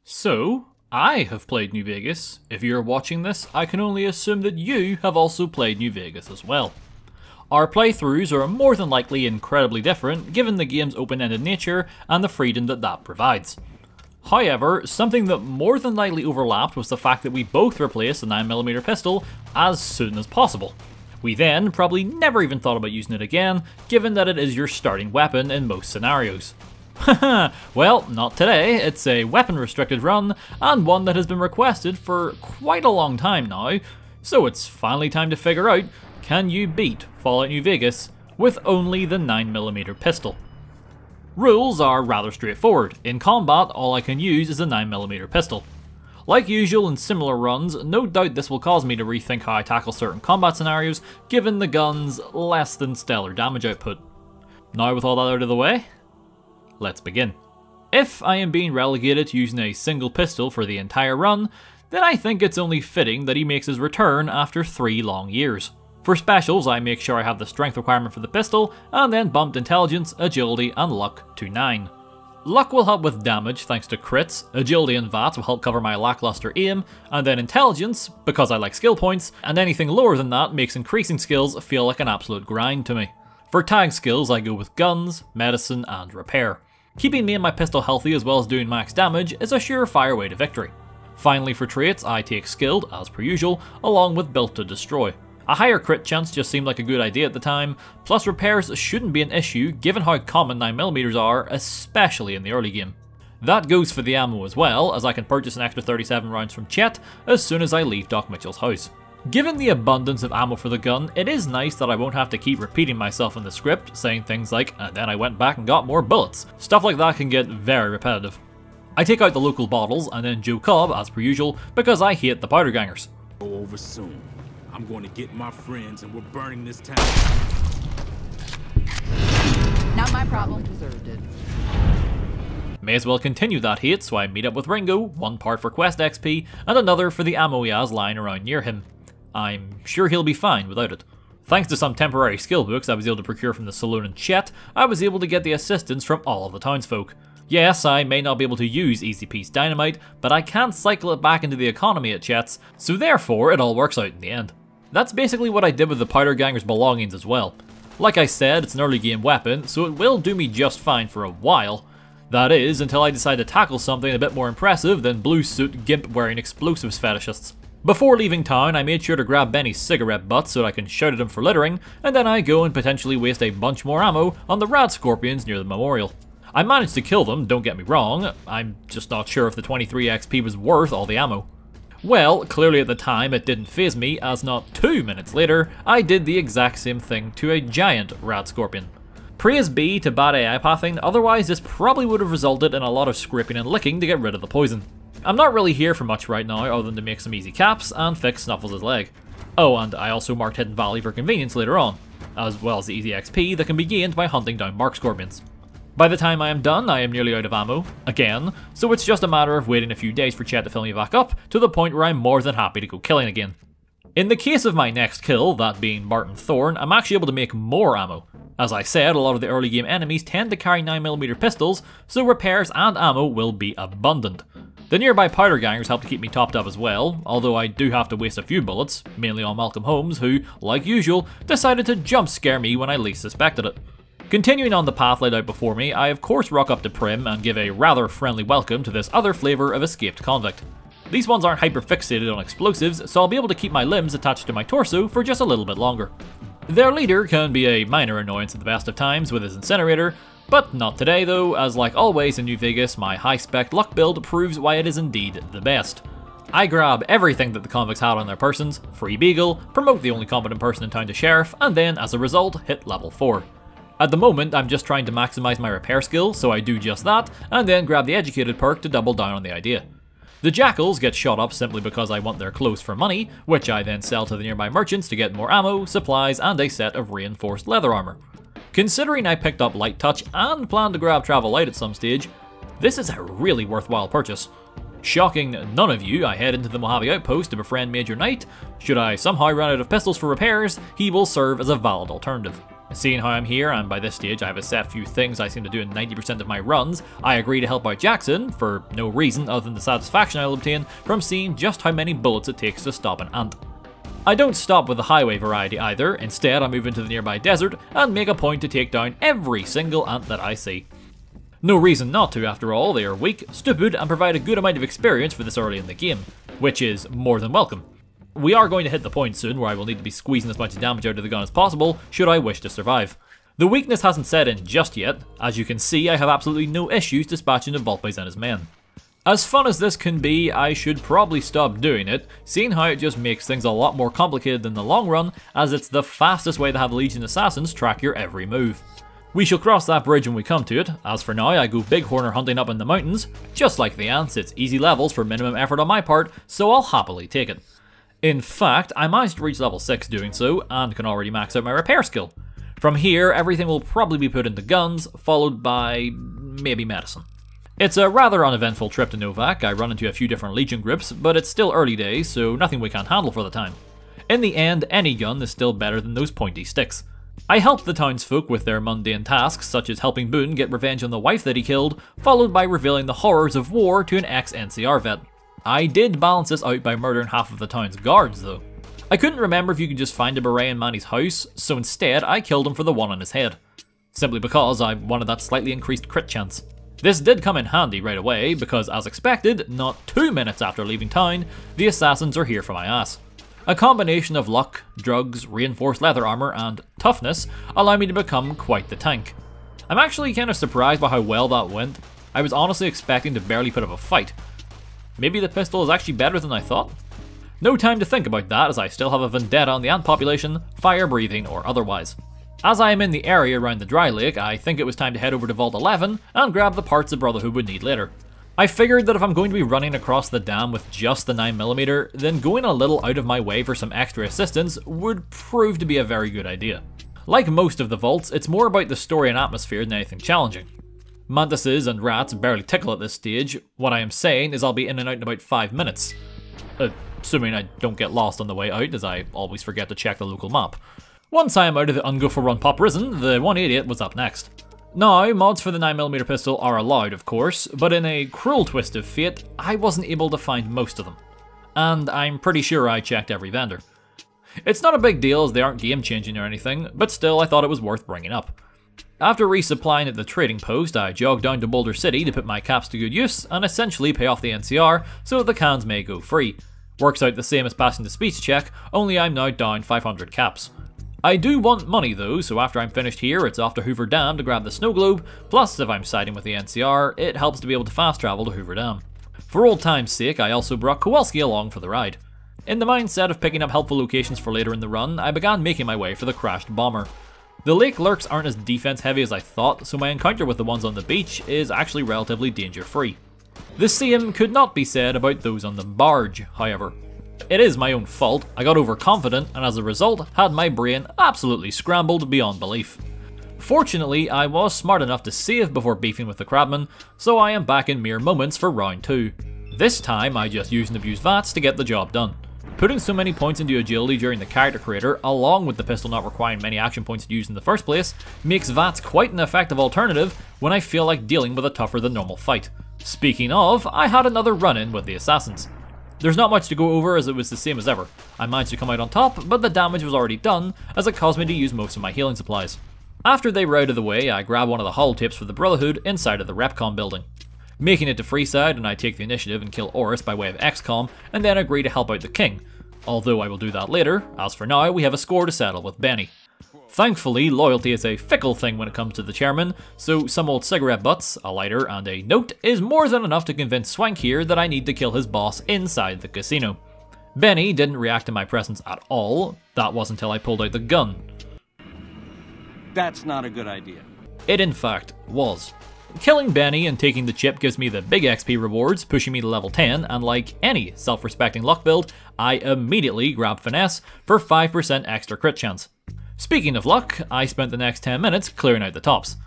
So, I have played New Vegas. If you're watching this, I can only assume that you have also played New Vegas as well. Our playthroughs are more than likely incredibly different given the game's open-ended nature and the freedom that provides. However, something that more than likely overlapped was the fact that we both replaced the 9mm pistol as soon as possible. We then probably never even thought about using it again, given that it is your starting weapon in most scenarios. Haha, well, not today. It's a weapon restricted run, and one that has been requested for quite a long time now, so it's finally time to figure out, can you beat Fallout New Vegas with only the 9mm pistol? Rules are rather straightforward. In combat, all I can use is a 9mm pistol. Like usual in similar runs, no doubt this will cause me to rethink how I tackle certain combat scenarios, given the gun's less than stellar damage output. Now with all that out of the way, let's begin. If I am being relegated to using a single pistol for the entire run, then I think it's only fitting that he makes his return after 3 long years. For specials, I make sure I have the strength requirement for the pistol, and then bumped intelligence, agility, and luck to 9. Luck will help with damage thanks to crits, agility and VATs will help cover my lackluster aim, and then intelligence, because I like skill points, and anything lower than that makes increasing skills feel like an absolute grind to me. For tag skills, I go with guns, medicine, and repair. Keeping me and my pistol healthy as well as doing max damage is a surefire way to victory. Finally for traits, I take skilled, as per usual, along with built to destroy. A higher crit chance just seemed like a good idea at the time, plus repairs shouldn't be an issue given how common 9mm are, especially in the early game. That goes for the ammo as well, as I can purchase an extra 37 rounds from Chet as soon as I leave Doc Mitchell's house. Given the abundance of ammo for the gun, it is nice that I won't have to keep repeating myself in the script, saying things like, and then I went back and got more bullets. Stuff like that can get very repetitive. I take out the local bottles and then Joe Cobb, as per usual, because I hate the powder gangers. Go over soon. I'm going to get my friends and we're burning this town. Not my problem. Deserved it. May as well continue that hate, so I meet up with Ringo, one part for quest XP, and another for the ammo he has lying around near him. I'm sure he'll be fine without it. Thanks to some temporary skill books I was able to procure from the saloon in Chet, I was able to get the assistance from all of the townsfolk. Yes, I may not be able to use Easy Piece Dynamite, but I can cycle it back into the economy at Chet's, so therefore it all works out in the end. That's basically what I did with the powder ganger's belongings as well. Like I said, it's an early game weapon, so it will do me just fine for a while. That is, until I decide to tackle something a bit more impressive than blue suit gimp wearing explosives fetishists. Before leaving town, I made sure to grab Benny's cigarette butt so that I can shout at him for littering, and then I go and potentially waste a bunch more ammo on the rad scorpions near the memorial. I managed to kill them, don't get me wrong, I'm just not sure if the 23 XP was worth all the ammo. Well, clearly at the time it didn't faze me, as not 2 minutes later, I did the exact same thing to a giant rad scorpion. Praise be to bad AI pathing, otherwise this probably would have resulted in a lot of scraping and licking to get rid of the poison. I'm not really here for much right now other than to make some easy caps and fix Snuffles' leg. Oh, and I also marked Hidden Valley for convenience later on, as well as the easy XP that can be gained by hunting down mark scorpions. By the time I am done, I am nearly out of ammo, again, so it's just a matter of waiting a few days for Chet to fill me back up, to the point where I'm more than happy to go killing again. In the case of my next kill, that being Martin Thorne, I'm actually able to make more ammo. As I said, a lot of the early game enemies tend to carry 9mm pistols, so repairs and ammo will be abundant. The nearby powder gangers help to keep me topped up as well, although I do have to waste a few bullets, mainly on Malcolm Holmes, who, like usual, decided to jump scare me when I least suspected it. Continuing on the path laid out before me, I of course rock up to Prim and give a rather friendly welcome to this other flavour of escaped convict. These ones aren't hyper-fixated on explosives, so I'll be able to keep my limbs attached to my torso for just a little bit longer. Their leader can be a minor annoyance at the best of times with his incinerator, but not today though, as like always in New Vegas, my high-spec luck build proves why it is indeed the best. I grab everything that the convicts had on their persons, free beagle, promote the only competent person in town to sheriff, and then as a result hit level 4. At the moment, I'm just trying to maximise my repair skill, so I do just that, and then grab the educated perk to double down on the idea. The jackals get shot up simply because I want their clothes for money, which I then sell to the nearby merchants to get more ammo, supplies, and a set of reinforced leather armour. Considering I picked up light touch and plan to grab travel light at some stage, this is a really worthwhile purchase. Shocking none of you, I head into the Mojave outpost to befriend Major Knight. Should I somehow run out of pistols for repairs, he will serve as a valid alternative. Seeing how I'm here, and by this stage I have a set few things I seem to do in 90% of my runs, I agree to help out Jackson, for no reason other than the satisfaction I'll obtain from seeing just how many bullets it takes to stop an ant. I don't stop with the highway variety either, instead I move into the nearby desert and make a point to take down every single ant that I see. No reason not to after all, they are weak, stupid, and provide a good amount of experience for this early in the game, which is more than welcome. We are going to hit the point soon where I will need to be squeezing as much damage out of the gun as possible should I wish to survive. The weakness hasn't set in just yet. As you can see, I have absolutely no issues dispatching the Volpes and his men. As fun as this can be, I should probably stop doing it, seeing how it just makes things a lot more complicated in the long run, as it's the fastest way to have Legion assassins track your every move. We shall cross that bridge when we come to it. As for now, I go bighorner hunting up in the mountains. Just like the ants, it's easy levels for minimum effort on my part, so I'll happily take it. In fact, I managed to reach level 6 doing so, and can already max out my repair skill. From here, everything will probably be put into guns, followed by maybe medicine. It's a rather uneventful trip to Novak. I run into a few different Legion groups, but it's still early days, so nothing we can't handle for the time. In the end, any gun is still better than those pointy sticks. I help the townsfolk with their mundane tasks, such as helping Boone get revenge on the wife that he killed, followed by revealing the horrors of war to an ex-NCR vet. I did balance this out by murdering half of the town's guards though. I couldn't remember if you could just find a beret in Manny's house, so instead I killed him for the one on his head. Simply because I wanted that slightly increased crit chance. This did come in handy right away, because as expected, not 2 minutes after leaving town, the assassins are here for my ass. A combination of luck, drugs, reinforced leather armor, and toughness allow me to become quite the tank. I'm actually kind of surprised by how well that went. I was honestly expecting to barely put up a fight. Maybe the pistol is actually better than I thought? No time to think about that, as I still have a vendetta on the ant population, fire breathing or otherwise. As I am in the area around the dry lake, I think it was time to head over to Vault 11 and grab the parts the Brotherhood would need later. I figured that if I'm going to be running across the dam with just the 9mm, then going a little out of my way for some extra assistance would prove to be a very good idea. Like most of the vaults, it's more about the story and atmosphere than anything challenging. Mantises and rats barely tickle at this stage. What I am saying is I'll be in and out in about 5 minutes. Assuming I don't get lost on the way out, as I always forget to check the local map. Once I am out of the Ungopher Run Pop Risen, the 188 was up next. Now, mods for the 9mm pistol are allowed of course, but in a cruel twist of fate, I wasn't able to find most of them. And I'm pretty sure I checked every vendor. It's not a big deal as they aren't game changing or anything, but still I thought it was worth bringing up. After resupplying at the trading post, I jogged down to Boulder City to put my caps to good use and essentially pay off the NCR so that the cans may go free. Works out the same as passing the speech check, only I'm now down 500 caps. I do want money though, so after I'm finished here, it's off to Hoover Dam to grab the snow globe, plus if I'm siding with the NCR, it helps to be able to fast travel to Hoover Dam. For old time's sake, I also brought Kowalski along for the ride. In the mindset of picking up helpful locations for later in the run, I began making my way for the crashed bomber. The lake lurks aren't as defense heavy as I thought, so my encounter with the ones on the beach is actually relatively danger free. The same could not be said about those on the barge, however. It is my own fault, I got overconfident and as a result had my brain absolutely scrambled beyond belief. Fortunately, I was smart enough to save before beefing with the crabman, so I am back in mere moments for round 2. This time I just used and abused VATS to get the job done. Putting so many points into agility during the character creator, along with the pistol not requiring many action points to use in the first place, makes VATS quite an effective alternative when I feel like dealing with a tougher than normal fight. Speaking of, I had another run-in with the assassins. There's not much to go over as it was the same as ever. I managed to come out on top, but the damage was already done as it caused me to use most of my healing supplies. After they were out of the way, I grab one of the holotapes for the Brotherhood inside of the Repcom building. Making it to Freeside, and I take the initiative and kill Oris by way of XCOM, and then agree to help out the King. Although I will do that later, as for now we have a score to settle with Benny. Thankfully, loyalty is a fickle thing when it comes to the chairman, so some old cigarette butts, a lighter, and a note is more than enough to convince Swank here that I need to kill his boss inside the casino. Benny didn't react to my presence at all. That was until I pulled out the gun. That's not a good idea. It in fact was. Killing Benny and taking the chip gives me the big XP rewards, pushing me to level 10, and like any self-respecting luck build, I immediately grab Finesse for 5% extra crit chance. Speaking of luck, I spent the next 10 minutes clearing out the tops.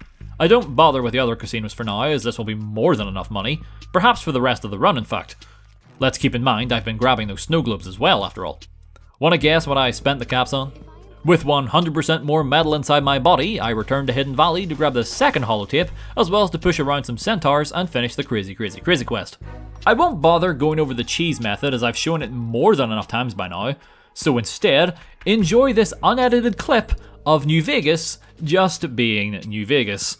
I don't bother with the other casinos for now, as this will be more than enough money, perhaps for the rest of the run in fact. Let's keep in mind I've been grabbing those snow globes as well after all. Wanna guess what I spent the caps on? With 100% more metal inside my body, I returned to Hidden Valley to grab the second holotape, as well as to push around some centaurs and finish the crazy quest. I won't bother going over the cheese method as I've shown it more than enough times by now, so instead, enjoy this unedited clip of New Vegas just being New Vegas.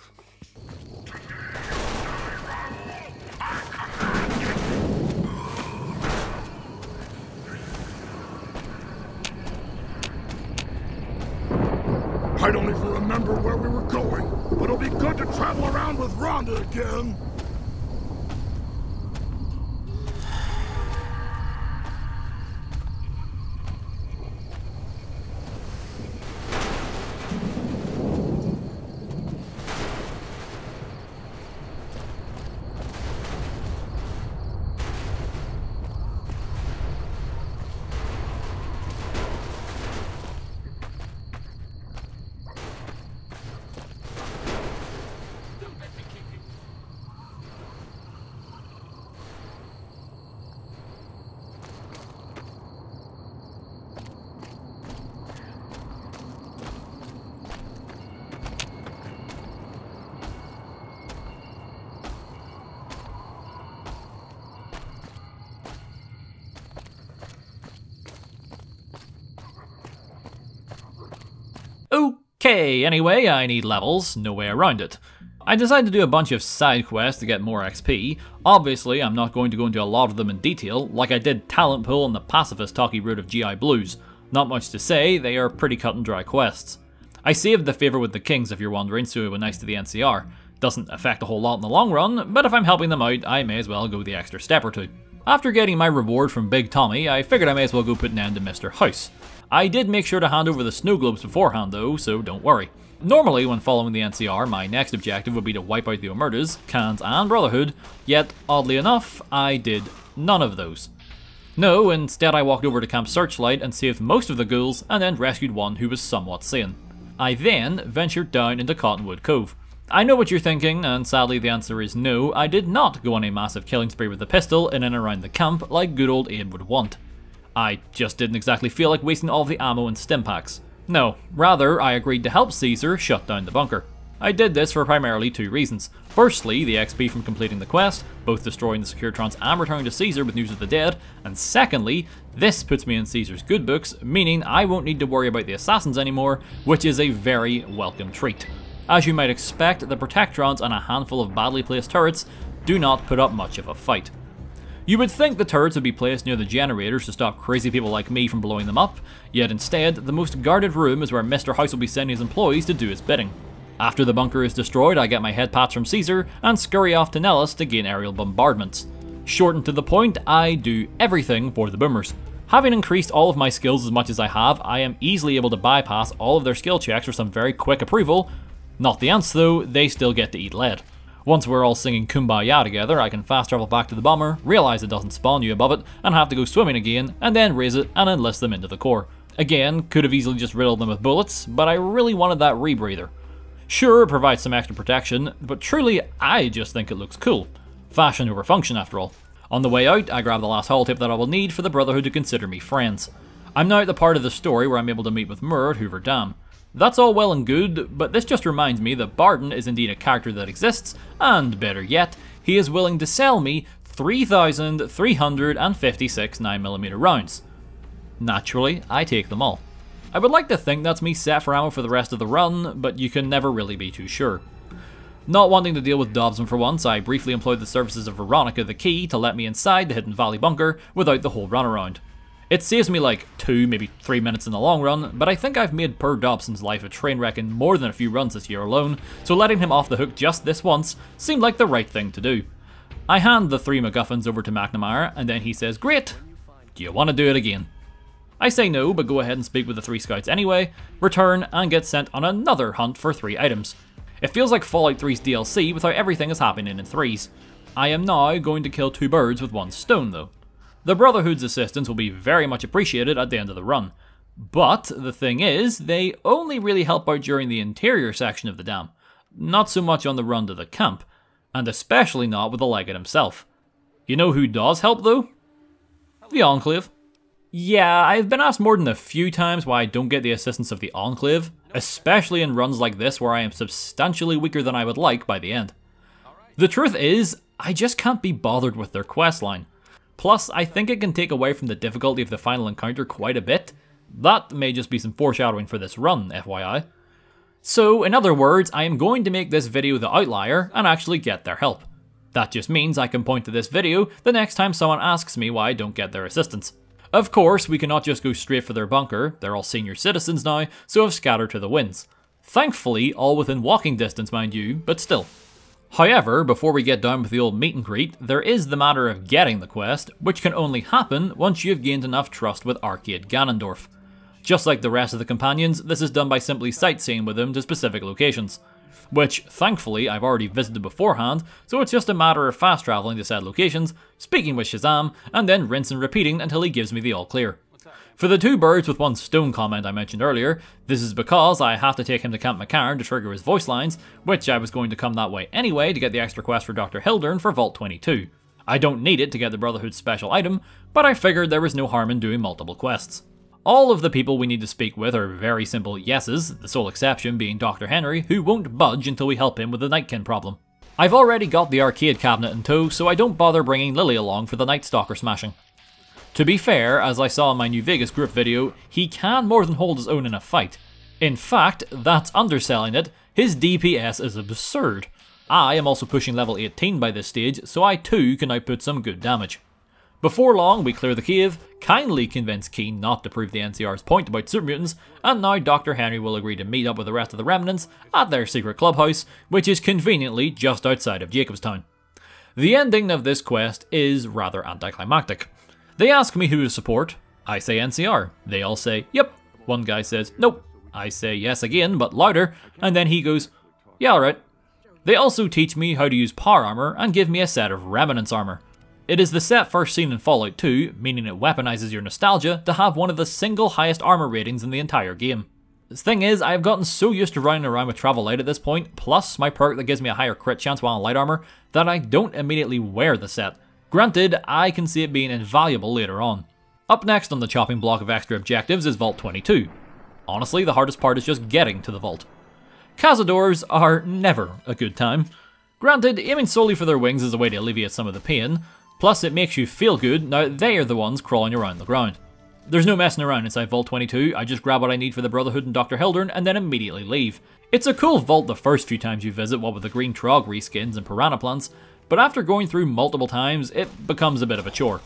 I don't even remember where we were going, but it'll be good to travel around with Rhonda again. Okay, anyway, I need levels, no way around it. I decided to do a bunch of side quests to get more XP. Obviously, I'm not going to go into a lot of them in detail, like I did Talent Pool and the pacifist talkie route of GI Blues. Not much to say, they are pretty cut and dry quests. I saved the favour with the kings if you're wondering, so it was nice to the NCR. Doesn't affect a whole lot in the long run, but if I'm helping them out, I may as well go the extra step or two. After getting my reward from Big Tommy, I figured I may as well go put an end to Mr. House. I did make sure to hand over the snow globes beforehand though, so don't worry. Normally, when following the NCR, my next objective would be to wipe out the Omertas, Khans and Brotherhood, yet, oddly enough, I did none of those. No, instead I walked over to Camp Searchlight and saved most of the ghouls, and then rescued one who was somewhat sane. I then ventured down into Cottonwood Cove. I know what you're thinking, and sadly the answer is no, I did not go on a massive killing spree with a pistol in and around the camp like good old Abe would want. I just didn't exactly feel like wasting all of the ammo and stim packs. No, rather I agreed to help Caesar shut down the bunker. I did this for primarily two reasons. Firstly, the XP from completing the quest, both destroying the Securitrons and returning to Caesar with news of the dead, and secondly, this puts me in Caesar's good books, meaning I won't need to worry about the assassins anymore, which is a very welcome treat. As you might expect, the Protectrons and a handful of badly placed turrets do not put up much of a fight. You would think the turrets would be placed near the generators to stop crazy people like me from blowing them up, yet instead, the most guarded room is where Mr. House will be sending his employees to do his bidding. After the bunker is destroyed, I get my head pats from Caesar and scurry off to Nellis to gain aerial bombardments. Short and to the point, I do everything for the boomers. Having increased all of my skills as much as I have, I am easily able to bypass all of their skill checks for some very quick approval. Not the ants though, they still get to eat lead. Once we're all singing Kumbaya together, I can fast travel back to the bomber, realise it doesn't spawn you above it, and have to go swimming again, and then raise it and enlist them into the core. Again, could have easily just riddled them with bullets, but I really wanted that rebreather. Sure, it provides some extra protection, but truly, I just think it looks cool. Fashion over function after all. On the way out, I grab the last holotape that I will need for the Brotherhood to consider me friends. I'm now at the part of the story where I'm able to meet with Mur at Hoover Dam. That's all well and good, but this just reminds me that Barton is indeed a character that exists, and better yet, he is willing to sell me 3,356 9mm rounds. Naturally, I take them all. I would like to think that's me set for ammo for the rest of the run, but you can never really be too sure. Not wanting to deal with Dobson for once, I briefly employed the services of Veronica the Key to let me inside the Hidden Valley bunker without the whole runaround. It saves me like 2, maybe 3 minutes in the long run, but I think I've made Per Dobson's life a train wreck in more than a few runs this year alone, so letting him off the hook just this once seemed like the right thing to do. I hand the 3 MacGuffins over to McNamara, and then he says, "Great, do you want to do it again?" I say no, but go ahead and speak with the 3 scouts anyway, return, and get sent on another hunt for 3 items. It feels like Fallout 3's DLC with how everything is happening in threes. I am now going to kill 2 birds with 1 stone though. The Brotherhood's assistance will be very much appreciated at the end of the run. But the thing is, they only really help out during the interior section of the dam, not so much on the run to the camp, and especially not with the Legate himself. You know who does help though? The Enclave. Yeah, I've been asked more than a few times why I don't get the assistance of the Enclave, especially in runs like this where I am substantially weaker than I would like by the end. The truth is, I just can't be bothered with their questline. Plus, I think it can take away from the difficulty of the final encounter quite a bit. That may just be some foreshadowing for this run, FYI. So, in other words, I am going to make this video the outlier and actually get their help. That just means I can point to this video the next time someone asks me why I don't get their assistance. Of course, we cannot just go straight for their bunker, they're all senior citizens now, so have scattered to the winds. Thankfully, all within walking distance mind you, but still. However, before we get down with the old meet and greet, there is the matter of getting the quest, which can only happen once you have gained enough trust with Arcade Ganondorf. Just like the rest of the companions, this is done by simply sightseeing with him to specific locations. Which, thankfully, I've already visited beforehand, so it's just a matter of fast travelling to said locations, speaking with Shazam, and then rinse and repeating until he gives me the all clear. For the 2 birds with 1 stone comment I mentioned earlier, this is because I have to take him to Camp McCarran to trigger his voice lines, which I was going to come that way anyway to get the extra quest for Dr. Hildern for Vault 22. I don't need it to get the Brotherhood's special item, but I figured there was no harm in doing multiple quests. All of the people we need to speak with are very simple yeses, the sole exception being Dr. Henry, who won't budge until we help him with the Nightkin problem. I've already got the arcade cabinet in tow, so I don't bother bringing Lily along for the Night Stalker smashing. To be fair, as I saw in my New Vegas group video, he can more than hold his own in a fight. In fact, that's underselling it, his DPS is absurd. I am also pushing level 18 by this stage, so I too can output some good damage. Before long, we clear the cave, kindly convince Keen not to prove the NCR's point about super mutants, and now Dr. Henry will agree to meet up with the rest of the remnants at their secret clubhouse, which is conveniently just outside of Jacobstown. The ending of this quest is rather anticlimactic. They ask me who to support, I say NCR, they all say yep, one guy says nope, I say yes again but louder, and then he goes yeah alright. They also teach me how to use power armor and give me a set of remnants armor. It is the set first seen in Fallout 2, meaning it weaponizes your nostalgia to have one of the single highest armor ratings in the entire game. The thing is, I have gotten so used to running around with Travel Light at this point, plus my perk that gives me a higher crit chance while in light armor, that I don't immediately wear the set. Granted, I can see it being invaluable later on. Up next on the chopping block of extra objectives is Vault 22. Honestly, the hardest part is just getting to the vault. Cazadors are never a good time. Granted, aiming solely for their wings is a way to alleviate some of the pain, plus it makes you feel good now they are the ones crawling around the ground. There's no messing around inside Vault 22, I just grab what I need for the Brotherhood and Dr. Hildern and then immediately leave. It's a cool vault the first few times you visit, what with the green Trog reskins and piranha plants, but after going through multiple times, it becomes a bit of a chore.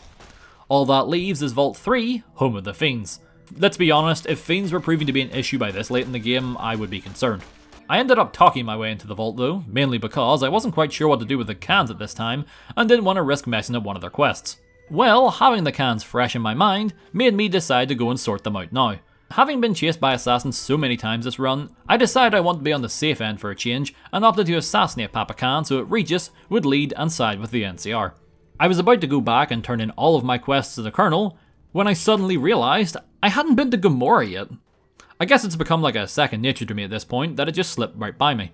All that leaves is Vault 3, home of the Fiends. Let's be honest, if Fiends were proving to be an issue by this late in the game, I would be concerned. I ended up talking my way into the vault though, mainly because I wasn't quite sure what to do with the cans at this time, and didn't want to risk messing up one of their quests. Well, having the cans fresh in my mind made me decide to go and sort them out now. Having been chased by assassins so many times this run, I decided I wanted to be on the safe end for a change, and opted to assassinate Papa Khan so that Regis would lead and side with the NCR. I was about to go back and turn in all of my quests to the Colonel, when I suddenly realised I hadn't been to Gamora yet. I guess it's become like a second nature to me at this point that it just slipped right by me.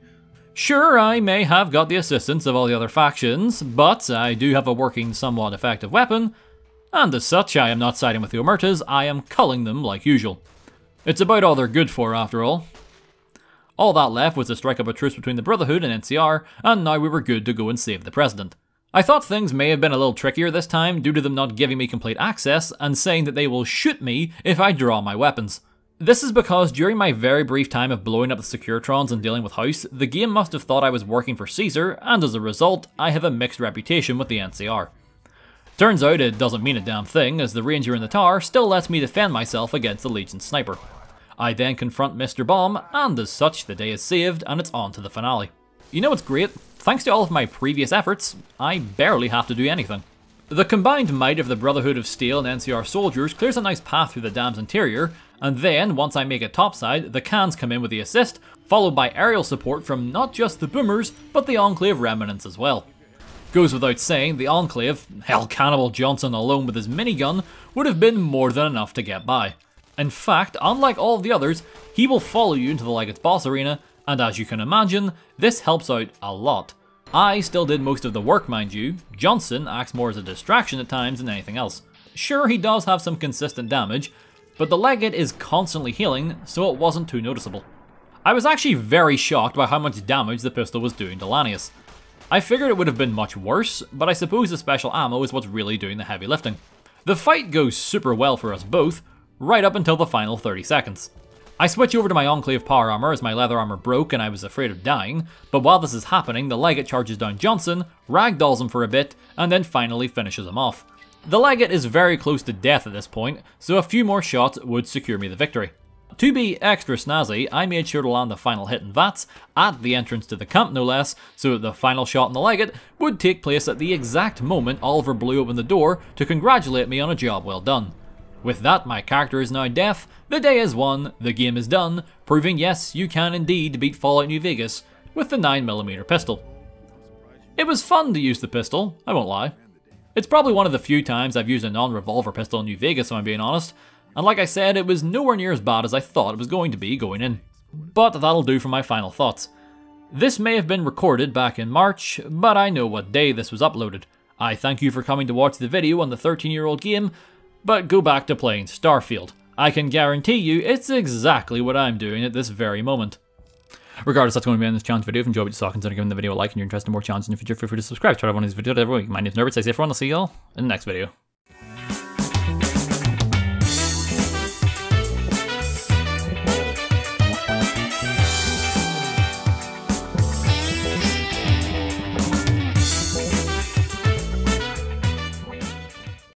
Sure, I may have got the assistance of all the other factions, but I do have a working, somewhat effective weapon, and as such I am not siding with the Omertas, I am culling them like usual. It's about all they're good for after all. All that left was to strike up a truce between the Brotherhood and NCR, and now we were good to go and save the President. I thought things may have been a little trickier this time due to them not giving me complete access and saying that they will shoot me if I draw my weapons. This is because during my very brief time of blowing up the Securitrons and dealing with House, the game must have thought I was working for Caesar, and as a result, I have a mixed reputation with the NCR. Turns out it doesn't mean a damn thing, as the ranger in the tower still lets me defend myself against the Legion sniper. I then confront Mr. Bomb, and as such, the day is saved and it's on to the finale. You know what's great? Thanks to all of my previous efforts, I barely have to do anything. The combined might of the Brotherhood of Steel and NCR soldiers clears a nice path through the dam's interior, and then, once I make it topside, the cans come in with the assist, followed by aerial support from not just the boomers, but the Enclave remnants as well. Goes without saying, the Enclave, hell, Cannibal Johnson alone with his minigun, would have been more than enough to get by. In fact, unlike all of the others, he will follow you into the Legate's boss arena, and as you can imagine, this helps out a lot. I still did most of the work, mind you. Johnson acts more as a distraction at times than anything else. Sure, he does have some consistent damage, but the Legate is constantly healing, so it wasn't too noticeable. I was actually very shocked by how much damage the pistol was doing to Lanius. I figured it would have been much worse, but I suppose the special ammo is what's really doing the heavy lifting. The fight goes super well for us both, right up until the final 30 seconds. I switch over to my Enclave power armor as my leather armor broke and I was afraid of dying, but while this is happening, the Legate charges down Johnson, ragdolls him for a bit, and then finally finishes him off. The Legate is very close to death at this point, so a few more shots would secure me the victory. To be extra snazzy, I made sure to land the final hit in VATS, at the entrance to the camp no less, so that the final shot in the Legate would take place at the exact moment Oliver blew open the door to congratulate me on a job well done. With that, my character is now deaf, the day is won, the game is done, proving yes, you can indeed beat Fallout New Vegas with the 9mm pistol. It was fun to use the pistol, I won't lie. It's probably one of the few times I've used a non-revolver pistol in New Vegas, if I'm being honest. And like I said, it was nowhere near as bad as I thought it was going to be going in. But that'll do for my final thoughts. This may have been recorded back in March, but I know what day this was uploaded. I thank you for coming to watch the video on the 13-year-old game, but go back to playing Starfield. I can guarantee you it's exactly what I'm doing at this very moment. Regardless, that's going to be on this challenge video. If you enjoyed what you saw, consider giving the video a like, and you're interested in more challenges in the future, feel free to subscribe. Try to one of these videos every week. My name is Nerbit, stay safe everyone, I'll see y'all in the next video.